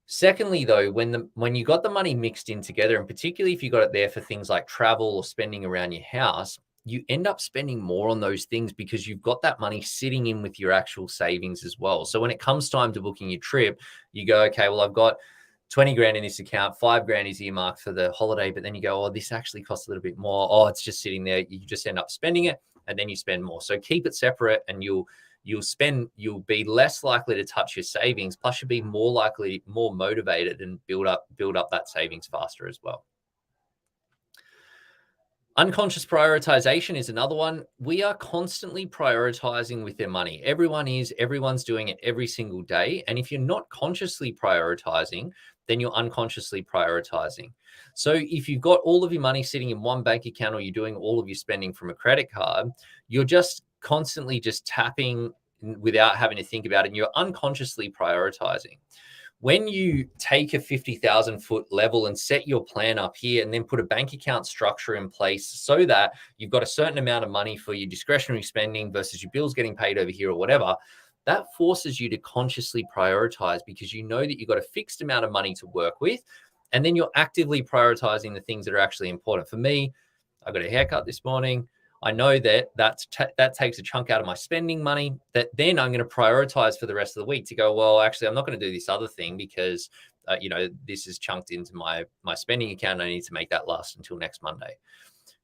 Secondly, though, when you got the money mixed in together, and particularly if you got it there for things like travel or spending around your house, you end up spending more on those things because you've got that money sitting in with your actual savings as well. So when it comes time to booking your trip, you go, okay, well, I've got 20 grand in this account, 5 grand is earmarked for the holiday, but then you go, oh, this actually costs a little bit more. Oh, it's just sitting there. You just end up spending it, and then you spend more. So keep it separate, and you'll be less likely to touch your savings. Plus you'll be more motivated and build up that savings faster as well. Unconscious prioritization is another one. We are constantly prioritizing with their money. Everyone's doing it every single day. And if you're not consciously prioritizing, then you're unconsciously prioritizing. So if you've got all of your money sitting in one bank account, or you're doing all of your spending from a credit card, you're just constantly just tapping without having to think about it. And you're unconsciously prioritizing. When you take a 50,000 foot level and set your plan up here, and then put a bank account structure in place so that you've got a certain amount of money for your discretionary spending versus your bills getting paid over here or whatever, that forces you to consciously prioritize, because you know that you've got a fixed amount of money to work with. And then you're actively prioritizing the things that are actually important. For me, I got a haircut this morning. I know that that takes a chunk out of my spending money, that then I'm going to prioritize for the rest of the week to go, well, actually, I'm not going to do this other thing because, this is chunked into my spending account. I need to make that last until next Monday.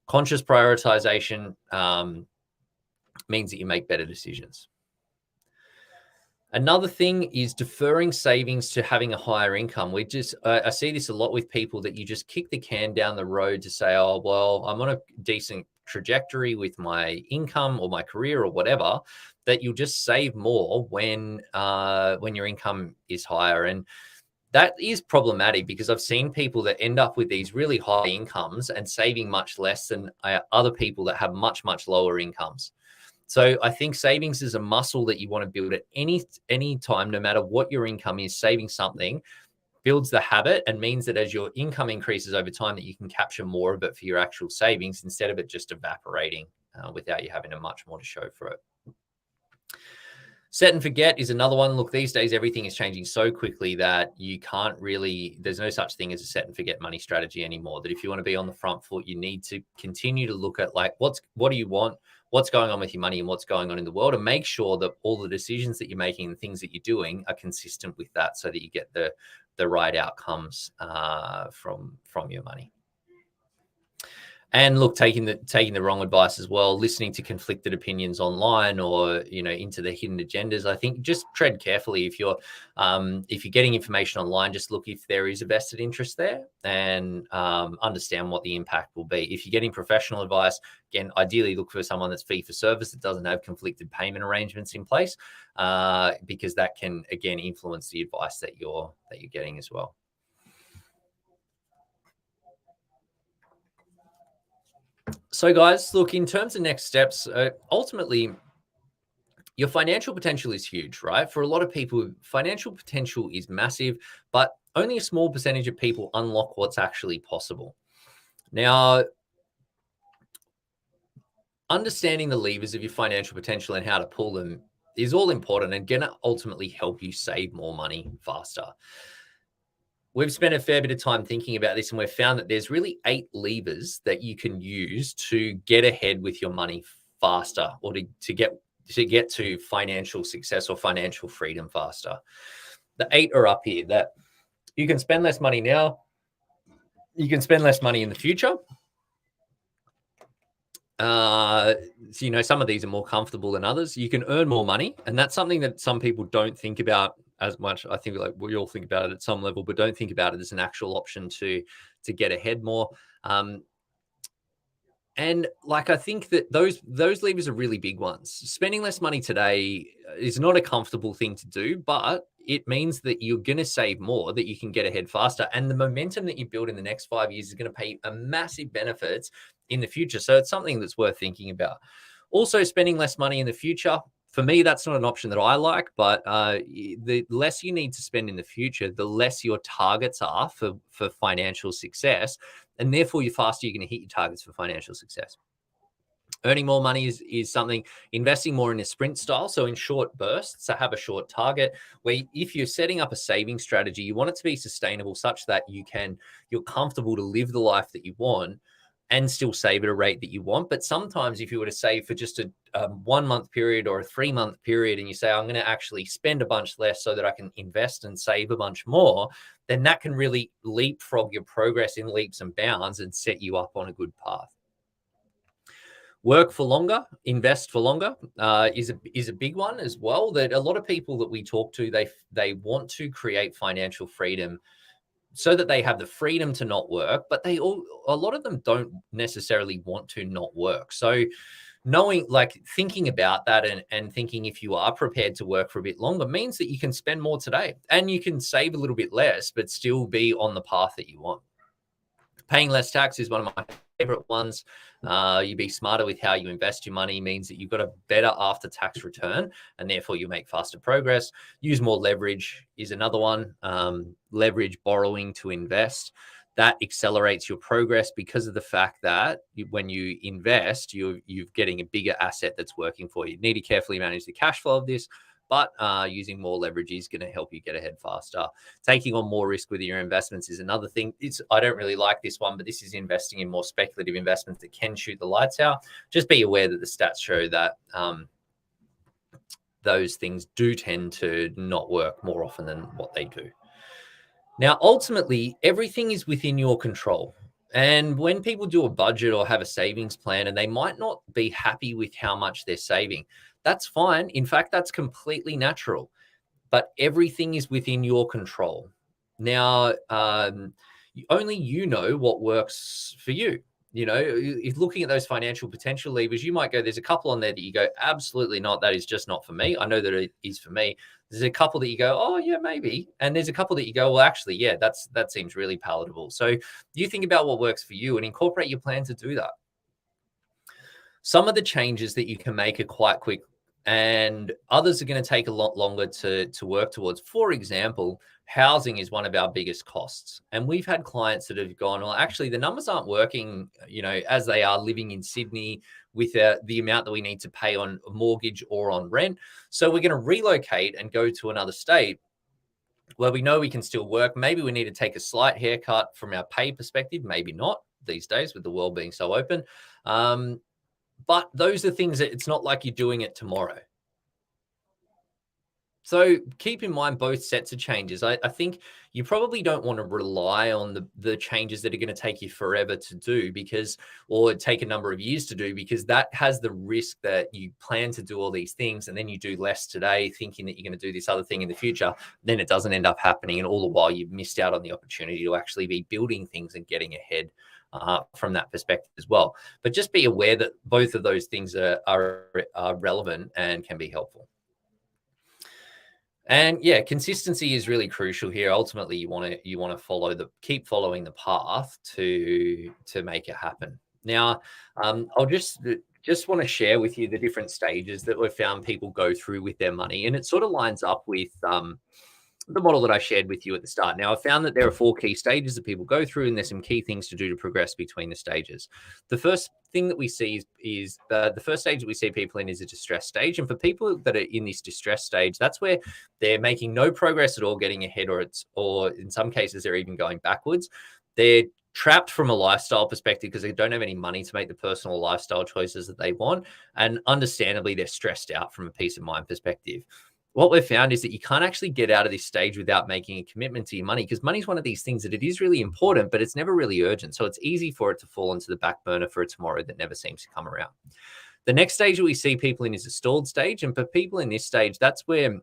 Conscious prioritization means that you make better decisions. Another thing is deferring savings to having a higher income. I see this a lot with people, that you just kick the can down the road to say, oh, well, I'm on a decent trajectory with my income or my career or whatever, that you'll just save more when your income is higher. And that is problematic, because I've seen people that end up with these really high incomes and saving much less than other people that have much, much lower incomes. So I think savings is a muscle that you want to build at any time, no matter what your income is. Saving something builds the habit, and means that as your income increases over time, that you can capture more of it for your actual savings, instead of it just evaporating without you having much more to show for it. Set and forget is another one. Look, these days, everything is changing so quickly that you can't really, there's no such thing as a set and forget money strategy anymore. That if you want to be on the front foot, you need to continue to look at, like, what do you want? What's going on with your money and what's going on in the world, and make sure that all the decisions that you're making and things that you're doing are consistent with that, so that you get the right outcomes from your money. And look, taking the wrong advice as well, listening to conflicted opinions online, or into the hidden agendas. I think just tread carefully. If you're getting information online, just look if there is a vested interest there, and understand what the impact will be. If you're getting professional advice, again, ideally look for someone that's fee for service, that doesn't have conflicted payment arrangements in place, because that can again influence the advice that you're getting as well. So guys, look, in terms of next steps, ultimately, your financial potential is huge, right? For a lot of people, financial potential is massive, but only a small percentage of people unlock what's actually possible. Now, understanding the levers of your financial potential and how to pull them is all important, and going to ultimately help you save more money faster. We've spent a fair bit of time thinking about this, and we've found that there's really 8 levers that you can use to get ahead with your money faster, or to get to get to financial success or financial freedom faster. The 8 are up here, that you can spend less money now, you can spend less money in the future. So, some of these are more comfortable than others. You can earn more money, and that's something that some people don't think about as much. I think we all think about it at some level, but don't think about it as an actual option to get ahead more. And I think that those levers are really big ones. Spending less money today is not a comfortable thing to do, but it means that you're going to save more, that you can get ahead faster. And the momentum that you build in the next 5 years is going to pay a massive benefits in the future. So it's something that's worth thinking about. Also, spending less money in the future, for me, that's not an option that I like, but the less you need to spend in the future, the less your targets are for financial success. And therefore, the faster you're going to hit your targets for financial success. Earning more money is something, investing more in a sprint style, so in short bursts. So have a short target where if you're setting up a saving strategy, you want it to be sustainable such that you're comfortable to live the life that you want and still save at a rate that you want. But sometimes if you were to save for just a 1 month period or a 3 month period, and you say, I'm going to actually spend a bunch less so that I can invest and save a bunch more, then that can really leapfrog your progress in leaps and bounds and set you up on a good path. Work for longer, invest for longer is a big one as well. That a lot of people that we talk to, they want to create financial freedom so that they have the freedom to not work, but a lot of them don't necessarily want to not work. So thinking about that and thinking if you are prepared to work for a bit longer means that you can spend more today and you can save a little bit less, but still be on the path that you want. Paying less tax is one of my favorite ones. You be smarter with how you invest your money means that you've got a better after-tax return, and therefore you make faster progress. Use more leverage is another one. Leverage borrowing to invest. That accelerates your progress because of the fact that when you invest, you're getting a bigger asset that's working for you. You need to carefully manage the cash flow of this, but using more leverage is going to help you get ahead faster. Taking on more risk with your investments is another thing. I don't really like this one, but this is investing in more speculative investments that can shoot the lights out. Just be aware that the stats show that those things do tend to not work more often than what they do. Now, ultimately, everything is within your control. And when people do a budget or have a savings plan and they might not be happy with how much they're saving, that's fine. In fact, that's completely natural. But everything is within your control. Now, only you know what works for you. If looking at those financial potential levers, you might go, there's a couple on there that you go, absolutely not. That is just not for me. I know that it is for me. There's a couple that you go, oh yeah, maybe. And there's a couple that you go, well, actually, yeah, that seems really palatable. So you think about what works for you and incorporate your plan to do that. Some of the changes that you can make are quite quick, and others are going to take a lot longer to work towards. For example, housing is one of our biggest costs. And we've had clients that have gone, well, actually, the numbers aren't working, as they are living in Sydney with the amount that we need to pay on a mortgage or on rent. So we're going to relocate and go to another state where we know we can still work. Maybe we need to take a slight haircut from our pay perspective. Maybe not these days with the world being so open. But those are things that it's not like you're doing it tomorrow. So keep in mind both sets of changes. I think you probably don't want to rely on the changes that are going to take you forever to do or take a number of years to do, because that has the risk that you plan to do all these things and then you do less today thinking that you're going to do this other thing in the future. Then it doesn't end up happening. And all the while you've missed out on the opportunity to actually be building things and getting ahead from that perspective as well. But just be aware that both of those things are relevant and can be helpful. And yeah, consistency is really crucial here. Ultimately, you want to keep following the path to make it happen. Now, I'll just want to share with you the different stages that we've found people go through with their money, and it sort of lines up with the model that I shared with you at the start. Now, I've found that there are 4 key stages that people go through, and there's some key things to do to progress between the stages. The first thing that we see is the first stage that we see people in is a distress stage. And for people that are in this distress stage, that's where they're making no progress at all getting ahead, or in some cases, they're even going backwards. They're trapped from a lifestyle perspective because they don't have any money to make the personal lifestyle choices that they want. And understandably, they're stressed out from a peace of mind perspective. What we've found is that you can't actually get out of this stage without making a commitment to your money, because money is one of these things that it is really important, but it's never really urgent. So it's easy for it to fall into the back burner for a tomorrow that never seems to come around. The next stage that we see people in is a stalled stage. And for people in this stage, that's where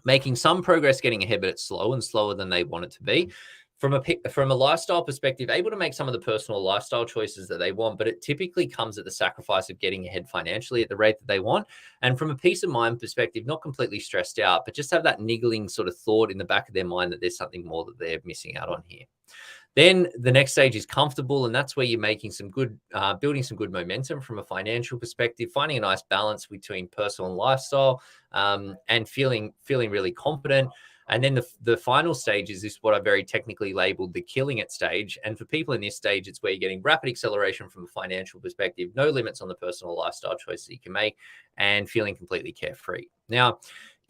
making some progress, getting ahead, but it's slow and slower than they want it to be. From a lifestyle perspective, able to make some of the personal lifestyle choices that they want, but it typically comes at the sacrifice of getting ahead financially at the rate that they want. And from a peace of mind perspective, not completely stressed out, but just have that niggling sort of thought in the back of their mind that there's something more that they're missing out on here. Then the next stage is comfortable, and that's where you're making some good, building some good momentum from a financial perspective, finding a nice balance between personal and lifestyle, and feeling really confident. And then the final stage is this, what I very technically labeled the killing it stage. And for people in this stage, it's where you're getting rapid acceleration from a financial perspective, no limits on the personal lifestyle choices you can make, and feeling completely carefree. Now,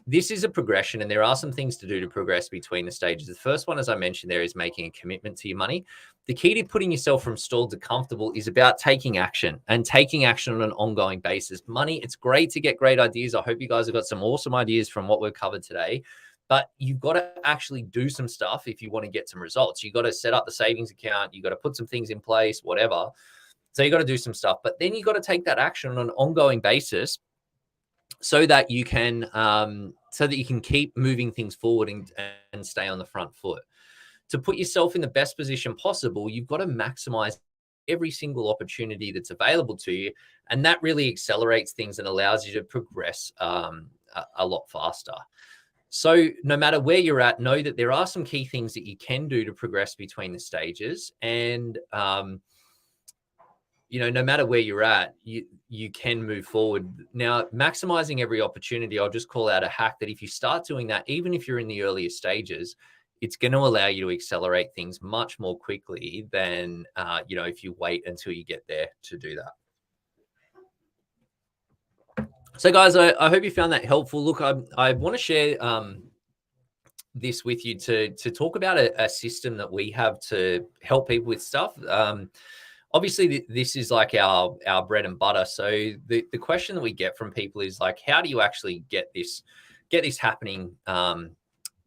this is a progression, and there are some things to do to progress between the stages. The first one, as I mentioned, there is making a commitment to your money. The key to putting yourself from stalled to comfortable is about taking action, and taking action on an ongoing basis. Money, it's great to get great ideas. I hope you guys have got some awesome ideas from what we've covered today, but you've got to actually do some stuff if you want to get some results. You've got to set up the savings account. You've got to put some things in place, whatever. So you've got to do some stuff, but then you've got to take that action on an ongoing basis, so that you can keep moving things forward and stay on the front foot. To put yourself in the best position possible, you've got to maximize every single opportunity that's available to you, and that really accelerates things and allows you to progress a lot faster. So no matter where you're at, know that there are some key things that you can do to progress between the stages. And no matter where you're at, you can move forward. Now, maximizing every opportunity, I'll just call out a hack that if you start doing that, even if you're in the earlier stages, it's going to allow you to accelerate things much more quickly than, if you wait until you get there to do that. So guys, I hope you found that helpful. Look, I want to share this with you to talk about a system that we have to help people with stuff. Obviously, this is like our bread and butter. So the question that we get from people is like, how do you actually get this happening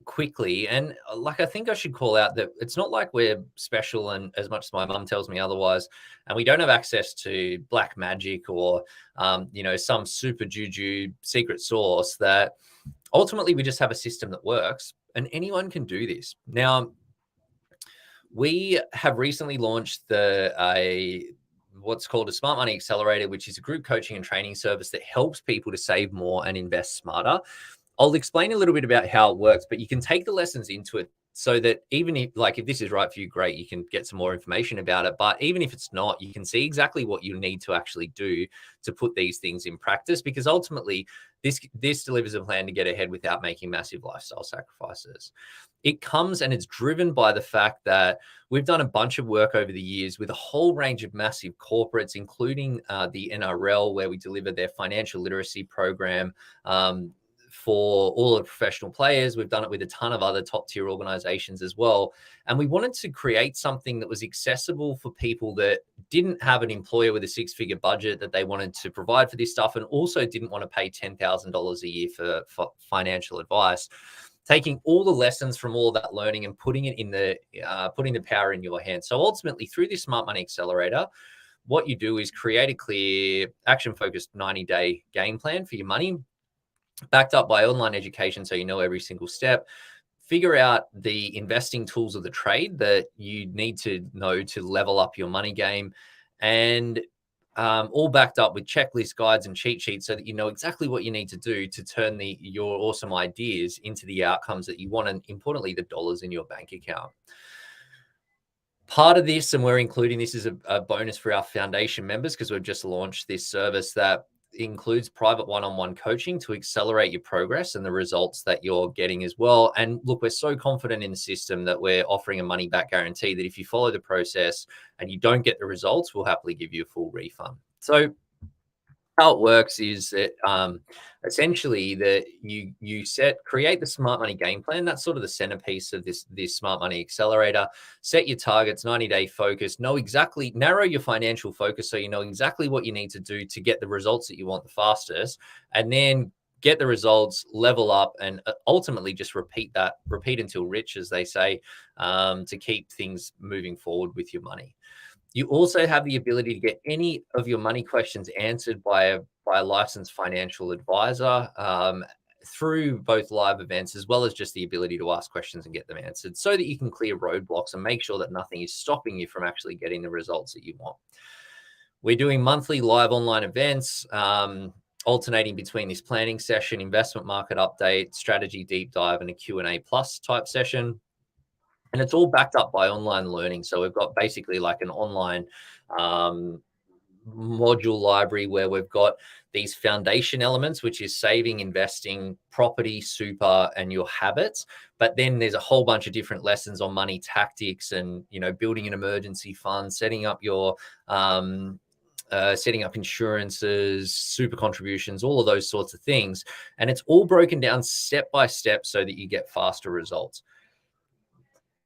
quickly? And like, I think I should call out that it's not like we're special, and as much as my mum tells me otherwise, and we don't have access to black magic or some super juju secret sauce. That ultimately we just have a system that works, and anyone can do this. Now, we have recently launched what's called a Smart Money Accelerator, which is a group coaching and training service that helps people to save more and invest smarter. I'll explain a little bit about how it works, but you can take the lessons into it, so that even if this is right for you, great, you can get some more information about it. But even if it's not, you can see exactly what you need to actually do to put these things in practice, because ultimately this delivers a plan to get ahead without making massive lifestyle sacrifices. It comes and it's driven by the fact that we've done a bunch of work over the years with a whole range of massive corporates, including the NRL, where we deliver their financial literacy program for all the professional players. We've done it with a ton of other top tier organizations as well. And we wanted to create something that was accessible for people that didn't have an employer with a six-figure budget that they wanted to provide for this stuff, and also didn't want to pay $10,000 a year for financial advice. Taking all the lessons from all that learning and putting the power in your hands. So ultimately, through this Smart Money Accelerator, what you do is create a clear, action-focused 90-day game plan for your money, backed up by online education, so you know every single step. Figure out the investing tools of the trade that you need to know to level up your money game, and all backed up with checklist guides and cheat sheets, so that you know exactly what you need to do to turn your awesome ideas into the outcomes that you want, and importantly, the dollars in your bank account. Part of this, and we're including this as a bonus for our foundation members, because we've just launched this service that includes private one-on-one coaching to accelerate your progress and the results that you're getting as well. And look, we're so confident in the system that we're offering a money back guarantee that if you follow the process and you don't get the results, we'll happily give you a full refund. So How it works is that essentially that you create the smart money game plan. That's sort of the centerpiece of this smart money accelerator. Set your targets, 90-day focus, narrow your financial focus so you know exactly what you need to do to get the results that you want the fastest, and then get the results, level up, and ultimately just repeat until rich, as they say, to keep things moving forward with your money. You also have the ability to get any of your money questions answered by a licensed financial advisor, through both live events, as well as just the ability to ask questions and get them answered, so that you can clear roadblocks and make sure that nothing is stopping you from actually getting the results that you want. We're doing monthly live online events, alternating between this planning session, investment market update, strategy deep dive, and a Q&A plus type session. And it's all backed up by online learning. So we've got basically like an online module library where we've got these foundation elements, which is saving, investing, property, super, and your habits. But then there's a whole bunch of different lessons on money tactics and, building an emergency fund, setting up insurances, super contributions, all of those sorts of things. And it's all broken down step by step so that you get faster results.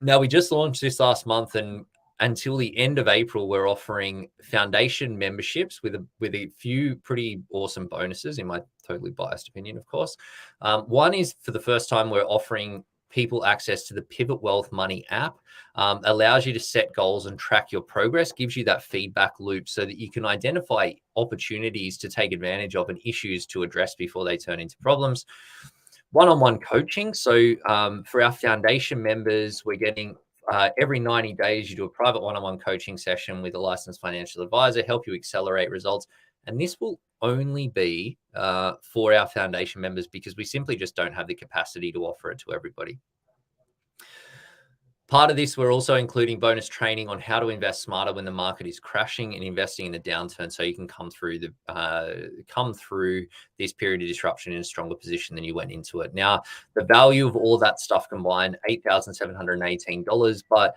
Now, we just launched this last month, and until the end of April, we're offering foundation memberships with a few pretty awesome bonuses, in my totally biased opinion, of course. One is, for the first time, we're offering people access to the Pivot Wealth Money app. Allows you to set goals and track your progress, gives you that feedback loop so that you can identify opportunities to take advantage of and issues to address before they turn into problems. One-on-one coaching. So for our foundation members, we're getting every 90 days, you do a private one-on-one coaching session with a licensed financial advisor, help you accelerate results. And this will only be for our foundation members, because we simply just don't have the capacity to offer it to everybody. Part of this, we're also including bonus training on how to invest smarter when the market is crashing and investing in the downturn, so you can come through this period of disruption in a stronger position than you went into it. Now, the value of all that stuff combined, $8,718, but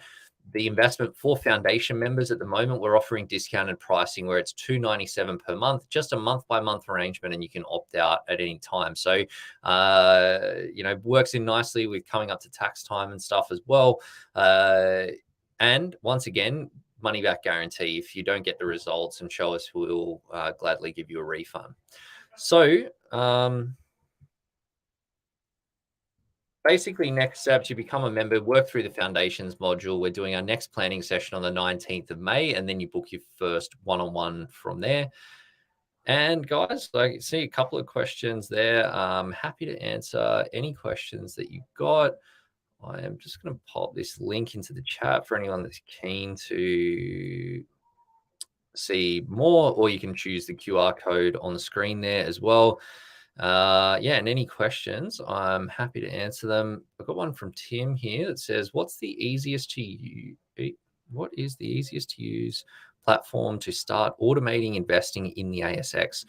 the investment for foundation members at the moment, we're offering discounted pricing where it's $297 per month, just a month-by-month arrangement, and you can opt out at any time. So, works in nicely with coming up to tax time and stuff as well. And once again, money back guarantee. If you don't get the results and show us, we'll gladly give you a refund. So, basically, next steps, you become a member, work through the foundations module. We're doing our next planning session on the 19th of May, and then you book your first one-on-one from there. And guys, I see a couple of questions there. I'm happy to answer any questions that you've got. I am just going to pop this link into the chat for anyone that's keen to see more, or you can choose the QR code on the screen there as well. And any questions, I'm happy to answer them. I've got one from Tim here that says, what is the easiest to use platform to start automating investing in the ASX?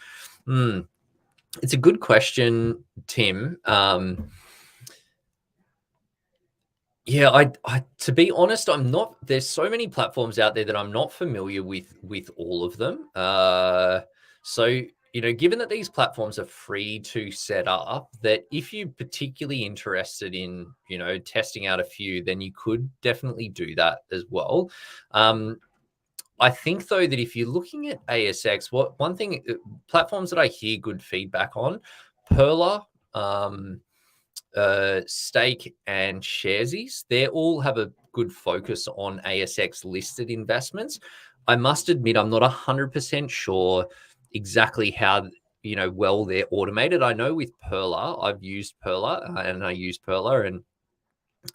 It's a good question, Tim. To be honest, I'm not. There's so many platforms out there that I'm not familiar with all of them. So, given that these platforms are free to set up, that if you're particularly interested in, testing out a few, then you could definitely do that as well. I think, though, that if you're looking at ASX, platforms that I hear good feedback on, Perla, Stake, and Sharesies, they all have a good focus on ASX listed investments. I must admit, I'm not 100% sure exactly how well they're automated. I know with Perla, I've used Perla, and I use Perla, and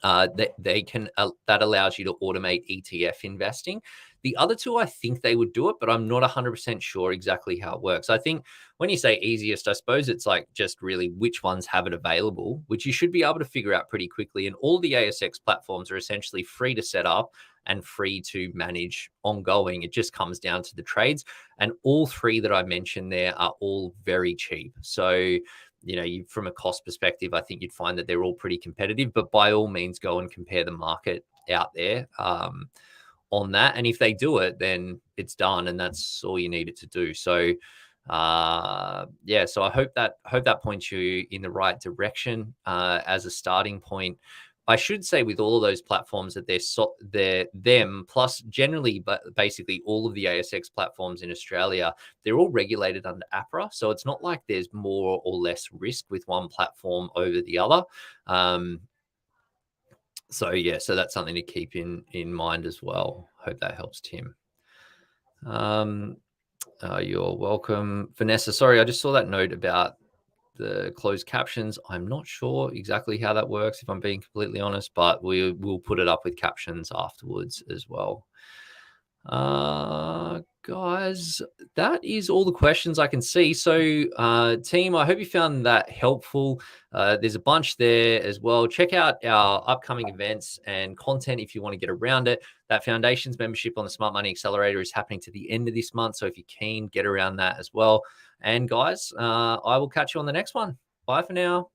that allows you to automate ETF investing. The other two, I think they would do it, but I'm not 100% sure exactly how it works. I think when you say easiest, I suppose it's like just really which ones have it available, which you should be able to figure out pretty quickly. And all the ASX platforms are essentially free to set up and free to manage ongoing. It just comes down to the trades. And all three that I mentioned there are all very cheap. So, from a cost perspective, I think you'd find that they're all pretty competitive, but by all means, go and compare the market out there on that. And if they do it, then it's done, and that's all you need it to do. So Yeah, so I hope that points you in the right direction as a starting point. I should say with all of those platforms that they're them plus generally, but basically all of the ASX platforms in Australia, they're all regulated under APRA. So it's not like there's more or less risk with one platform over the other. So yeah, so that's something to keep in mind as well. Hope that helps, Tim. You're welcome, Vanessa. Sorry, I just saw that note about the closed captions. I'm not sure exactly how that works, if I'm being completely honest, but we will put it up with captions afterwards as well. Guys, that is all the questions I can see. So team, I hope you found that helpful. There's a bunch there as well. Check out our upcoming events and content if you want to get around it. That Foundations membership on the Smart Money Accelerator is happening to the end of this month, so if you're keen, get around that as well. And guys, I will catch you on the next one. Bye for now.